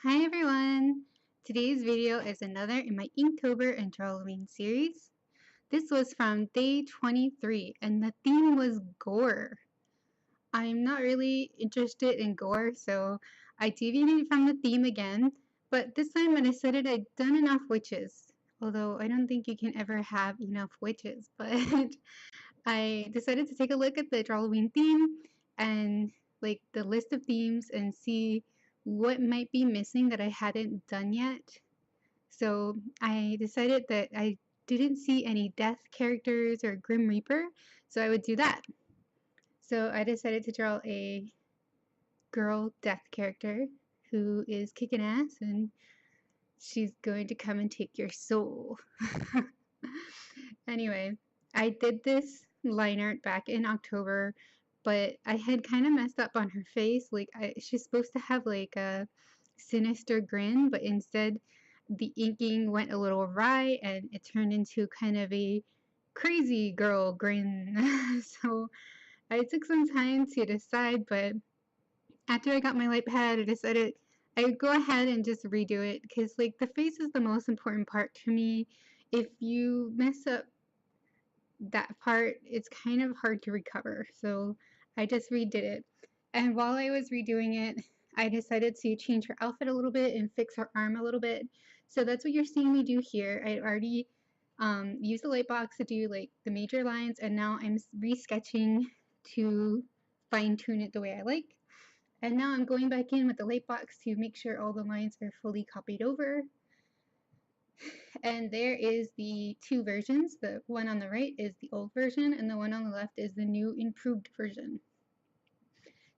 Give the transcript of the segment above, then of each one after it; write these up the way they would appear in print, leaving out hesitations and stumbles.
Hi everyone! Today's video is another in my Inktober and Drawing series. This was from day 23 and the theme was gore. I'm not really interested in gore, so I deviated from the theme again, but this time when I decided I'd done enough witches. Although I don't think you can ever have enough witches, but I decided to take a look at the Halloween theme and like the list of themes and see what might be missing that I hadn't done yet. So I decided that I didn't see any death characters or Grim Reaper, so I would do that. So I decided to draw a girl death character who is kicking ass and she's going to come and take your soul. Anyway, I did this line art back in October, but I had kind of messed up on her face. Like, she's supposed to have like a sinister grin, but instead the inking went a little awry and it turned into kind of a crazy girl grin. So I took some time to decide, but after I got my light pad, I decided I would go ahead and just redo it because, like, the face is the most important part to me. If you mess up that part, it's kind of hard to recover. So I just redid it. And while I was redoing it, I decided to change her outfit a little bit and fix her arm a little bit. So that's what you're seeing me do here. I already used the light box to do like the major lines, and now I'm resketching to fine tune it the way I like. And now I'm going back in with the light box to make sure all the lines are fully copied over. And there is the two versions. The one on the right is the old version and the one on the left is the new improved version.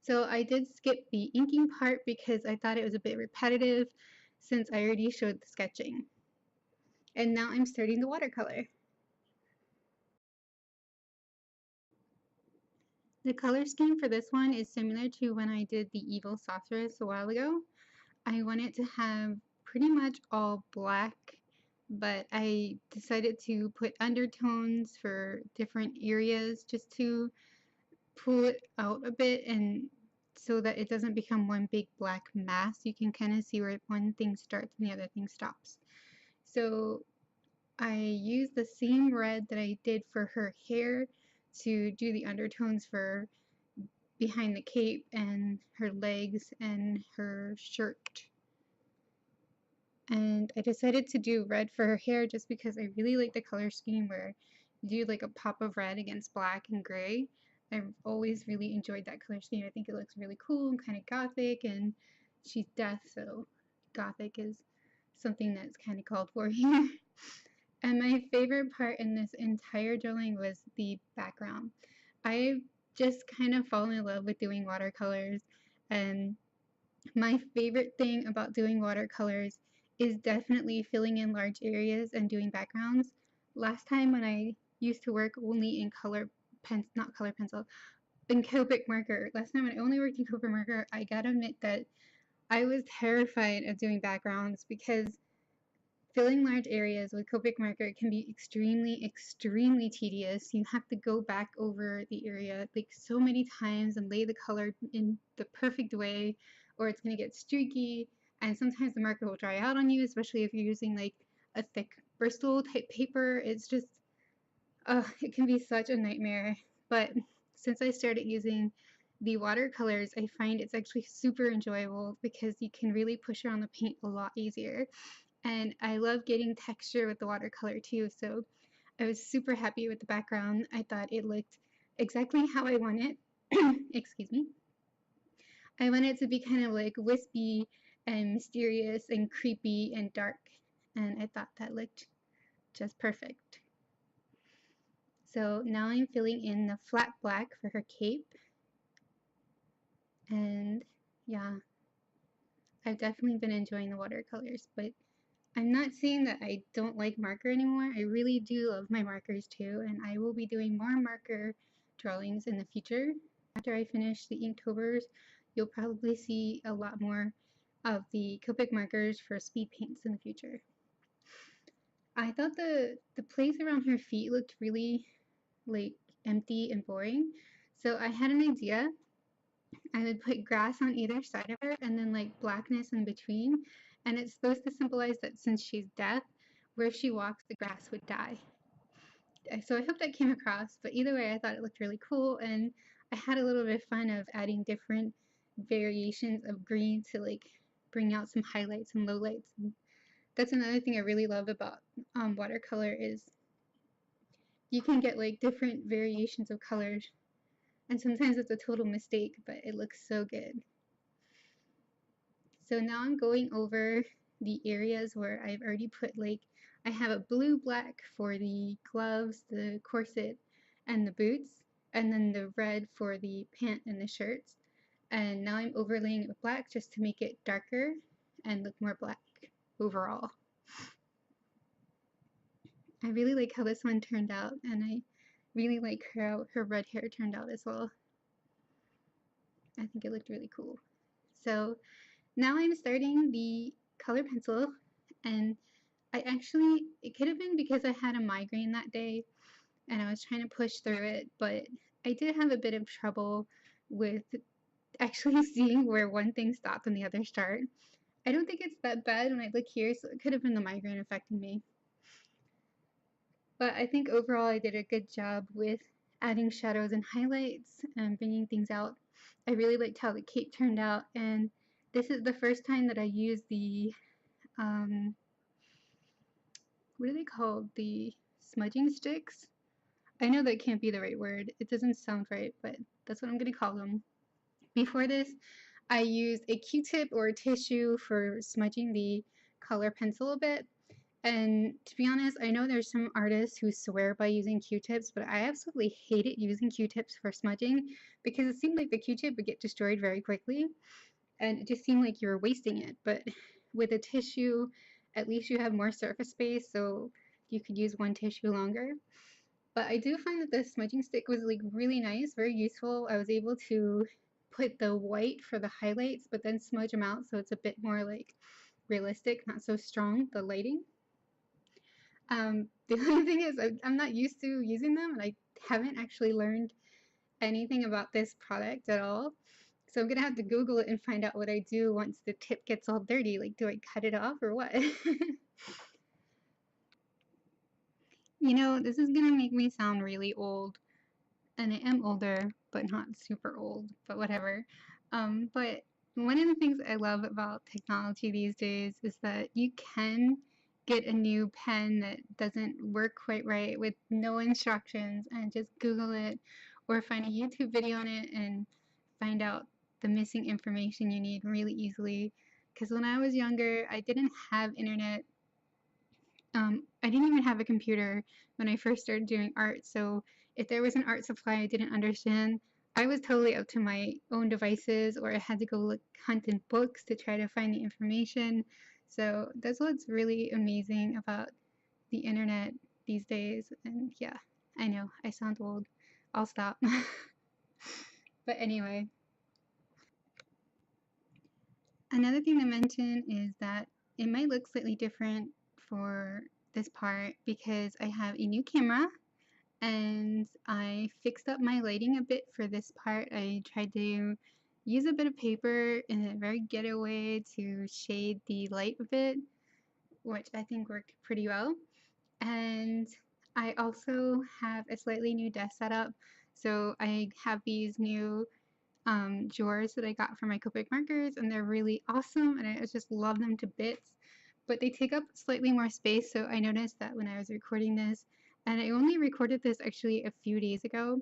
So I did skip the inking part because I thought it was a bit repetitive since I already showed the sketching. And now I'm starting the watercolor. The color scheme for this one is similar to when I did the Evil Sorceress a while ago. I wanted to have pretty much all black, but I decided to put undertones for different areas just to pull it out a bit and so that it doesn't become one big black mass. You can kind of see where one thing starts and the other thing stops. So I used the same red that I did for her hair to do the undertones for behind the cape and her legs and her shirt. And I decided to do red for her hair just because I really like the color scheme where you do like a pop of red against black and gray. I've always really enjoyed that color scheme. I think it looks really cool and kind of gothic, and she's death, so gothic is something that's kind of called for here. And my favorite part in this entire drawing was the background. I just kind of fallen in love with doing watercolors, and my favorite thing about doing watercolors is definitely filling in large areas and doing backgrounds. Last time when I used to work only in not color pencil, in Copic marker, last time when I only worked in Copic marker, I gotta admit that I was terrified of doing backgrounds because filling large areas with Copic marker can be extremely tedious. You have to go back over the area like so many times and lay the color in the perfect way, or it's going to get streaky, and sometimes the marker will dry out on you, especially if you're using like a thick Bristol type paper. It's just, it can be such a nightmare. But since I started using the watercolors, I find it's actually super enjoyable because you can really push around the paint a lot easier. And I love getting texture with the watercolor too, so I was super happy with the background. I thought it looked exactly how I want it. Excuse me. I want it to be kind of like wispy and mysterious and creepy and dark, and I thought that looked just perfect. So now I'm filling in the flat black for her cape, and yeah, I've definitely been enjoying the watercolors, but I'm not saying that I don't like marker anymore. I really do love my markers too, and I will be doing more marker drawings in the future. After I finish the Inktovers, you'll probably see a lot more of the Copic markers for speed paints in the future. I thought the place around her feet looked really like empty and boring, so I had an idea. I would put grass on either side of her and then like blackness in between. And it's supposed to symbolize that since she's deaf, where she walks, the grass would die. So I hope that came across. But either way, I thought it looked really cool. And I had a little bit of fun of adding different variations of green to like bring out some highlights and lowlights. And that's another thing I really love about watercolor is you can get like different variations of colors. And sometimes it's a total mistake, but it looks so good. So now I'm going over the areas where I've already put like, I have a blue black for the gloves, the corset, and the boots, and then the red for the pant and the shirts. And now I'm overlaying it with black just to make it darker and look more black overall. I really like how this one turned out, and I really like how her red hair turned out as well. I think it looked really cool. So now I'm starting the color pencil, and it could have been because I had a migraine that day and I was trying to push through it, but I did have a bit of trouble with actually seeing where one thing stopped and the other start. I don't think it's that bad when I look here, so it could have been the migraine affecting me. But I think overall I did a good job with adding shadows and highlights and bringing things out. I really liked how the cape turned out, and this is the first time that I used the what are they called? The smudging sticks? I know that can't be the right word. It doesn't sound right, but that's what I'm going to call them. Before this, I used a Q-tip or a tissue for smudging the color pencil a bit. And to be honest, I know there's some artists who swear by using Q-tips, but I absolutely hated using Q-tips for smudging because it seemed like the Q-tip would get destroyed very quickly, and it just seemed like you were wasting it. But with a tissue, at least you have more surface space, so you could use one tissue longer. But I do find that the smudging stick was like really nice, very useful. I was able to put the white for the highlights, but then smudge them out so it's a bit more like realistic, not so strong, the lighting. The only thing is I'm not used to using them, and I haven't actually learned anything about this product at all. So I'm gonna have to Google it and find out what I do once the tip gets all dirty. Like, do I cut it off or what? You know, this is gonna make me sound really old, and I am older, but not super old, but whatever. But one of the things I love about technology these days is that you can get a new pen that doesn't work quite right with no instructions and just Google it or find a YouTube video on it and find out the missing information you need really easily. Because when I was younger, I didn't have internet. I didn't even have a computer when I first started doing art, so if there was an art supply I didn't understand, I was totally up to my own devices, or I had to go look hunt in books to try to find the information. So that's what's really amazing about the internet these days. And yeah, I know I sound old. I'll stop. But anyway, another thing to mention is that it might look slightly different for this part because I have a new camera and I fixed up my lighting a bit for this part. I tried to use a bit of paper in a very ghetto way to shade the light a bit, which I think worked pretty well. And I also have a slightly new desk setup. So I have these new drawers that I got from my Copic markers, and they're really awesome, and I just love them to bits. But they take up slightly more space, so I noticed that when I was recording this, and I only recorded this actually a few days ago,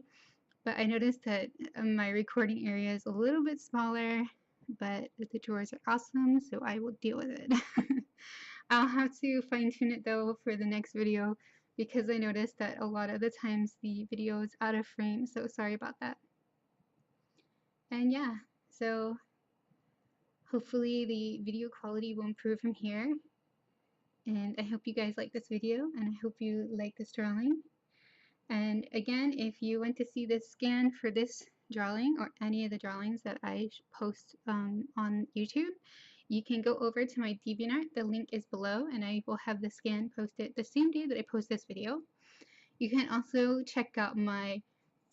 but I noticed that my recording area is a little bit smaller, but the drawers are awesome, so I will deal with it. I'll have to fine tune it though for the next video because I noticed that a lot of the times the video is out of frame, so sorry about that. And yeah, so hopefully the video quality will improve from here. And I hope you guys like this video, and I hope you like this drawing. And again, if you want to see this scan for this drawing or any of the drawings that I post on YouTube, you can go over to my DeviantArt. The link is below, and I will have the scan posted the same day that I post this video. You can also check out my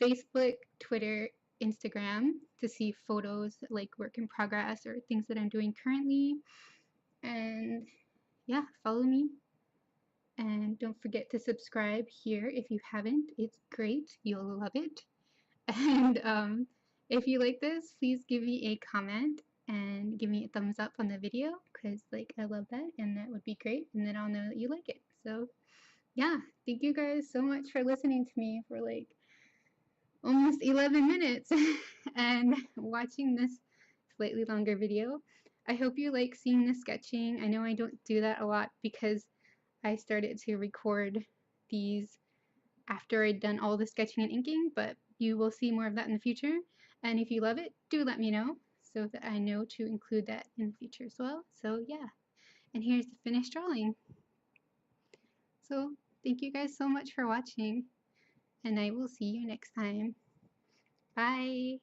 Facebook, Twitter, Instagram to see photos like work in progress or things that I'm doing currently. And yeah, follow me. And don't forget to subscribe here if you haven't. It's great. You'll love it. And if you like this, please give me a comment and give me a thumbs up on the video because like I love that and that would be great. And then I'll know that you like it. So yeah, thank you guys so much for listening to me for like almost 11 minutes and watching this slightly longer video. I hope you like seeing the sketching. I know I don't do that a lot because I started to record these after I'd done all the sketching and inking, but you will see more of that in the future. And if you love it, do let me know so that I know to include that in the future as well. So yeah, and here's the finished drawing. So thank you guys so much for watching, and I will see you next time. Bye!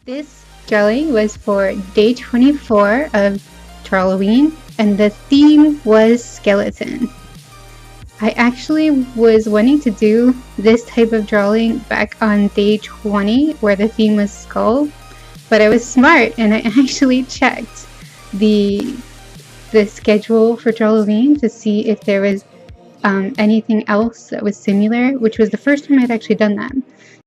This drawing was for day 24 of Halloween, and the theme was skeleton. I actually was wanting to do this type of drawing back on day 20 where the theme was skull, but I was smart and I actually checked the schedule for Halloween to see if there was anything else that was similar, which was the first time I'd actually done that.